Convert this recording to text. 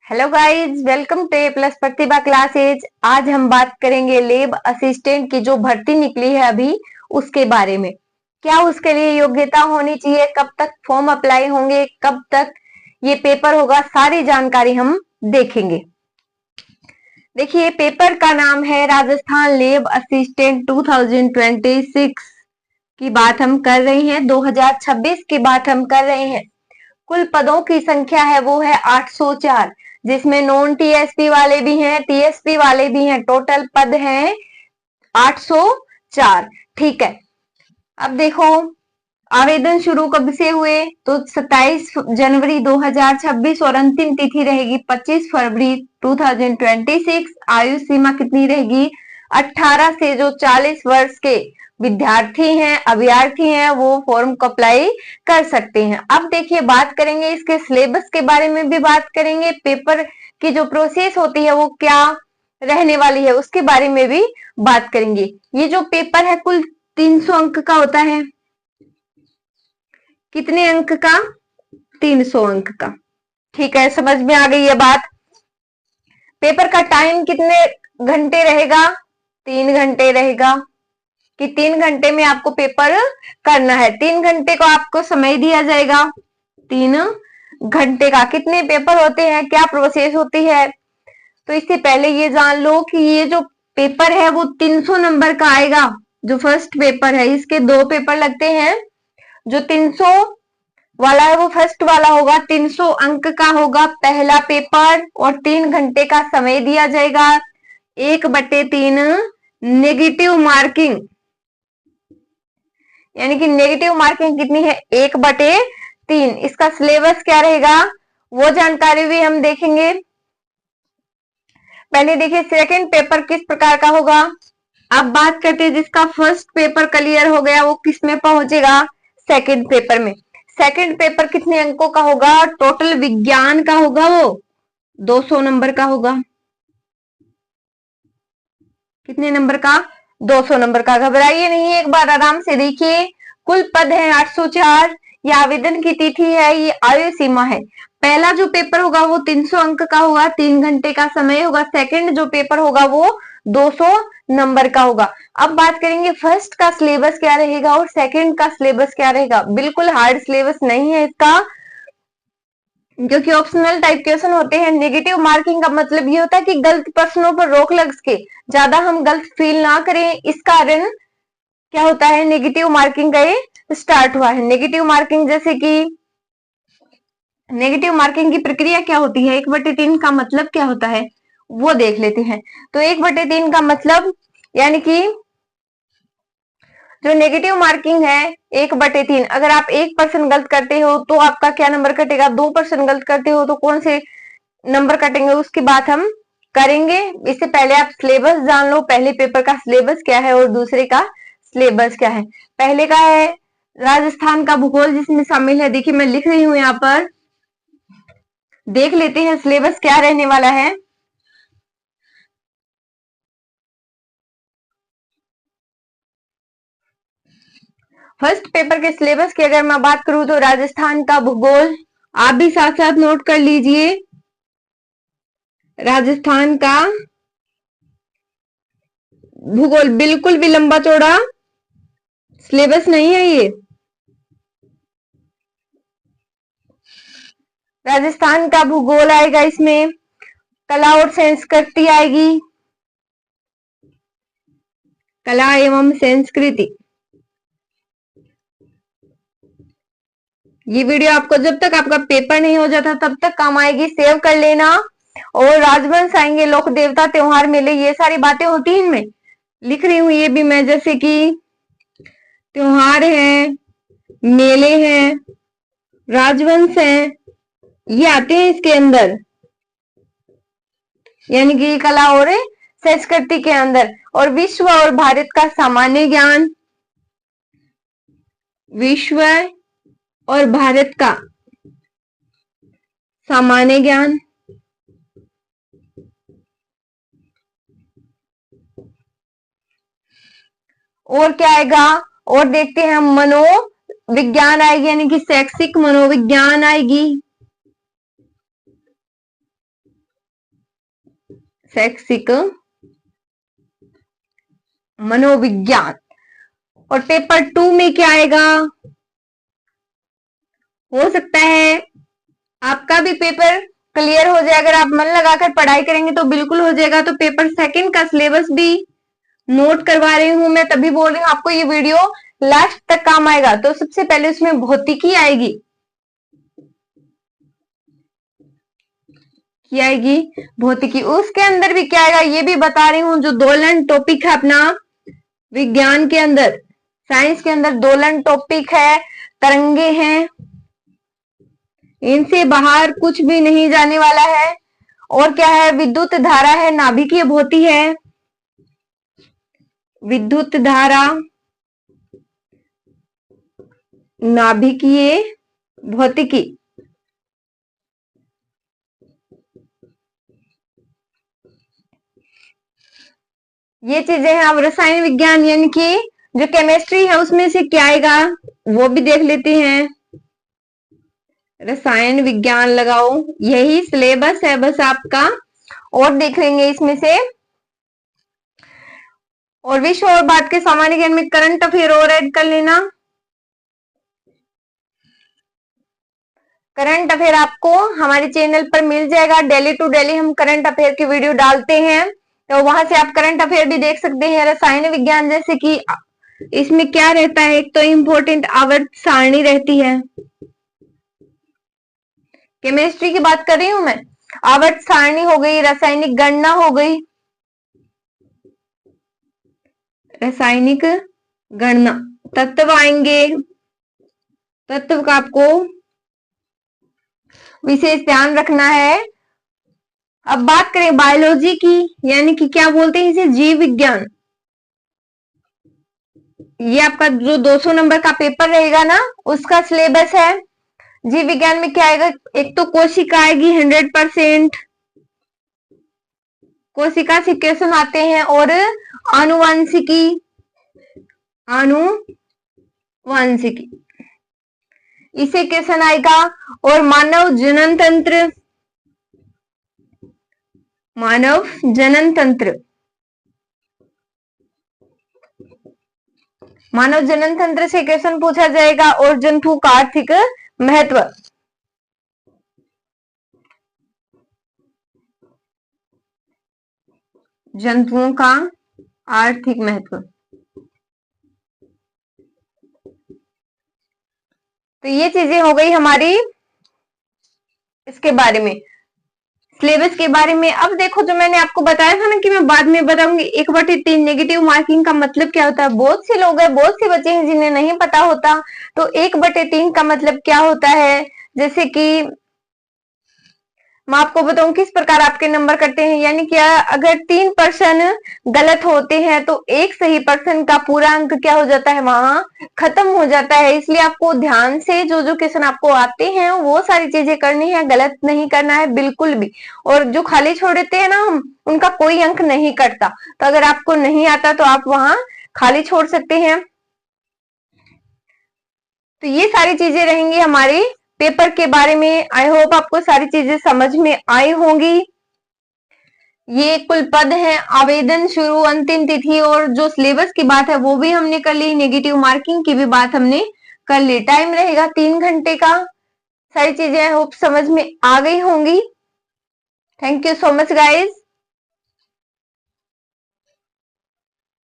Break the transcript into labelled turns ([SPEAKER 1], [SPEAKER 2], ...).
[SPEAKER 1] Hello guys, welcome to A plus Pratibha classes. आज हम बात करेंगे लैब असिस्टेंट की जो भर्ती निकली है अभी उसके बारे में। क्या उसके लिए योग्यता होनी चाहिए, कब तक फॉर्म अप्लाई होंगे, कब तक ये पेपर होगा, सारी जानकारी हम देखेंगे। देखिए, पेपर का नाम है राजस्थान लैब असिस्टेंट 2026 की बात हम कर रहे हैं, 2026 की बात हम कर रहे हैं। कुल पदों की संख्या है वो है 804, जिसमें नॉन टीएसपी वाले भी हैं, टीएसपी वाले भी हैं। टोटल पद हैं 804। ठीक है, अब देखो आवेदन शुरू कब से हुए तो 27 जनवरी 2026 और अंतिम तिथि रहेगी 25 फरवरी 2026। आयु सीमा कितनी रहेगी? 18 से जो 40 वर्ष के विद्यार्थी हैं, अभ्यर्थी हैं, वो फॉर्म को अप्लाई कर सकते हैं। अब देखिए, बात करेंगे इसके सिलेबस के बारे में भी बात करेंगे, पेपर की जो प्रोसेस होती है वो क्या रहने वाली है उसके बारे में भी बात करेंगे। ये जो पेपर है कुल 300 अंक का होता है। कितने अंक का? 300 अंक का। ठीक है, समझ में आ गई ये बात। पेपर का टाइम कितने घंटे रहेगा? 3 घंटे रहेगा कि 3 घंटे में आपको पेपर करना है। 3 घंटे को आपको समय दिया जाएगा, 3 घंटे का। कितने पेपर होते हैं, क्या प्रोसेस होती है, तो इससे पहले ये जान लो कि ये जो पेपर है वो 300 नंबर का आएगा। जो फर्स्ट पेपर है, इसके 2 पेपर लगते हैं। जो 300 वाला है वो फर्स्ट वाला होगा, 300 अंक का होगा पहला पेपर और 3 घंटे का समय दिया जाएगा। 1/3 नेगेटिव मार्किंग, यानी कि नेगेटिव मार्किंग कितनी है? 1/3। इसका सिलेबस क्या रहेगा वो जानकारी भी हम देखेंगे। पहले देखिए सेकंड पेपर किस प्रकार का होगा। अब बात करते हैं जिसका फर्स्ट पेपर क्लियर हो गया वो किस में पहुंचेगा? सेकंड पेपर में। सेकंड पेपर कितने अंकों का होगा? टोटल विज्ञान का होगा, वो 200 नंबर का होगा। कितने नंबर का? 200 नंबर का। घबराइए नहीं, एक बार आराम से देखिए। कुल पद है 804। ये आवेदन की तिथि है, ये आयु सीमा है। पहला जो पेपर होगा वो 300 अंक का होगा, 3 घंटे का समय होगा। सेकंड जो पेपर होगा वो 200 नंबर का होगा। अब बात करेंगे फर्स्ट का सिलेबस क्या रहेगा और सेकंड का सिलेबस क्या रहेगा। बिल्कुल हार्ड सिलेबस नहीं है इसका, क्योंकि ऑप्शनल टाइप क्वेश्चन होते हैं। नेगेटिव मार्किंग का मतलब ये होता है कि गलत प्रश्नों पर रोक लग सके, ज्यादा हम गलत फील ना करें, इस कारण क्या होता है, नेगेटिव मार्किंग का ये स्टार्ट हुआ है। नेगेटिव मार्किंग जैसे कि नेगेटिव मार्किंग की प्रक्रिया क्या होती है, 1/3 का मतलब क्या होता है वो देख लेते हैं। तो 1/3 का मतलब यानी कि जो नेगेटिव मार्किंग है 1/3, अगर आप 1% गलत करते हो तो आपका क्या नंबर कटेगा? 2% गलत करते हो तो कौन से नंबर कटेंगे उसकी बात हम करेंगे। इससे पहले आप सिलेबस जान लो, पहले पेपर का सिलेबस क्या है और दूसरे का सिलेबस क्या है। पहले का है राजस्थान का भूगोल, जिसमें शामिल है, देखिए मैं लिख रही हूं यहाँ पर, देख लेते हैं सिलेबस क्या रहने वाला है। फर्स्ट पेपर के सिलेबस की अगर मैं बात करूं तो राजस्थान का भूगोल, आप भी साथ साथ नोट कर लीजिए। राजस्थान का भूगोल बिल्कुल भी लंबा चौड़ा सिलेबस नहीं है ये। राजस्थान का भूगोल आएगा, इसमें कला और संस्कृति आएगी, कला एवं संस्कृति। ये वीडियो आपको जब तक आपका पेपर नहीं हो जाता तब तक काम आएगी, सेव कर लेना। और राजवंश आएंगे, लोक देवता, त्योहार, मेले, ये सारी बातें होती हैं इनमें, लिख रही हूं ये भी मैं, जैसे कि त्योहार है, मेले हैं, राजवंश है, ये आते हैं इसके अंदर, यानी कि कला और संस्कृति के अंदर। और विश्व और भारत का सामान्य ज्ञान, विश्व और भारत का सामान्य ज्ञान। और क्या आएगा और देखते हैं, मनोविज्ञान आएगी, यानी कि शैक्षिक मनोविज्ञान आएगी। शैक्षिक मनोविज्ञान। और पेपर 2 में क्या आएगा? हो सकता है आपका भी पेपर क्लियर हो जाए, अगर आप मन लगाकर पढ़ाई करेंगे तो बिल्कुल हो जाएगा। तो पेपर 2 का सिलेबस भी नोट करवा रही हूं मैं, तभी बोल रही हूँ आपको ये वीडियो लास्ट तक काम आएगा। तो सबसे पहले उसमें भौतिकी आएगी, क्या आएगी? भौतिकी। उसके अंदर भी क्या आएगा ये भी बता रही हूँ। जो दोलन टॉपिक है अपना विज्ञान के अंदर, साइंस के अंदर दोलन टॉपिक है, तरंगे हैं, इनसे बाहर कुछ भी नहीं जाने वाला है। और क्या है? विद्युत धारा है, नाभिकीय भौतिकी है, विद्युत धारा, नाभिकीय भौतिकी। ये चीजें हैं। अब रसायन विज्ञान यानी कि जो केमिस्ट्री है उसमें से क्या आएगा वो भी देख लेते हैं। रसायन विज्ञान लगाओ, यही सिलेबस है बस आपका, और देख लेंगे इसमें से। और विश्व और भारत के सामान्य ज्ञान में करंट अफेयर और ऐड कर लेना। करंट अफेयर आपको हमारे चैनल पर मिल जाएगा, डेली टू डेली हम करंट अफेयर की वीडियो डालते हैं, तो वहां से आप करंट अफेयर भी देख सकते हैं। रसायन विज्ञान जैसे कि इसमें क्या रहता है, एक तो इम्पोर्टेंट आवर्त सारणी रहती है। केमिस्ट्री की बात कर रही हूं मैं, आवर्त सारणी हो गई, रासायनिक गणना हो गई, रासायनिक गणना, तत्व आएंगे, तत्व का आपको विशेष ध्यान रखना है। अब बात करें बायोलॉजी की, यानी कि क्या बोलते हैं इसे, जीव विज्ञान। ये आपका जो 200 नंबर का पेपर रहेगा ना उसका सिलेबस है। जीव विज्ञान में क्या आएगा? एक तो कोशिका आएगी 100%, कोशिका से क्वेश्चन आते हैं, और आनुवांशिकी, आनुवांशिकी इसे क्वेश्चन आएगा, और मानव जनन तंत्र, मानव जनन तंत्र, मानव जनन तंत्र से क्वेश्चन पूछा जाएगा, और जंतु का आर्थिक महत्व, जंतुओं का आर्थिक महत्व। तो ये चीजें हो गई हमारी इसके बारे में, सिलेबस के बारे में। अब देखो जो मैंने आपको बताया था ना कि मैं बाद में बताऊंगी 1/3 नेगेटिव मार्किंग का मतलब क्या होता है। बहुत से लोग हैं, बहुत से बच्चे हैं जिन्हें नहीं पता होता। तो 1/3 का मतलब क्या होता है, जैसे कि मैं आपको बताऊं किस प्रकार आपके नंबर करते हैं। यानी कि अगर 3 पर्सन गलत होते हैं तो एक सही पर्सन का पूरा अंक क्या हो जाता है, वहां खत्म हो जाता है। इसलिए आपको ध्यान से जो जो क्वेश्चन आपको आते हैं वो सारी चीजें करनी है, गलत नहीं करना है बिल्कुल भी। और जो खाली छोड़ देते हैं ना हम, उनका कोई अंक नहीं कटता। तो अगर आपको नहीं आता तो आप वहां खाली छोड़ सकते हैं। तो ये सारी चीजें रहेंगी हमारी पेपर के बारे में। आई होप आपको सारी चीजें समझ में आई होंगी। ये कुल पद है, आवेदन शुरू, अंतिम तिथि, और जो सिलेबस की बात है वो भी हमने कर ली, नेगेटिव मार्किंग की भी बात हमने कर ली। टाइम रहेगा 3 घंटे का। सारी चीजें आई होप समझ में आ गई होंगी। Thank you so much guys.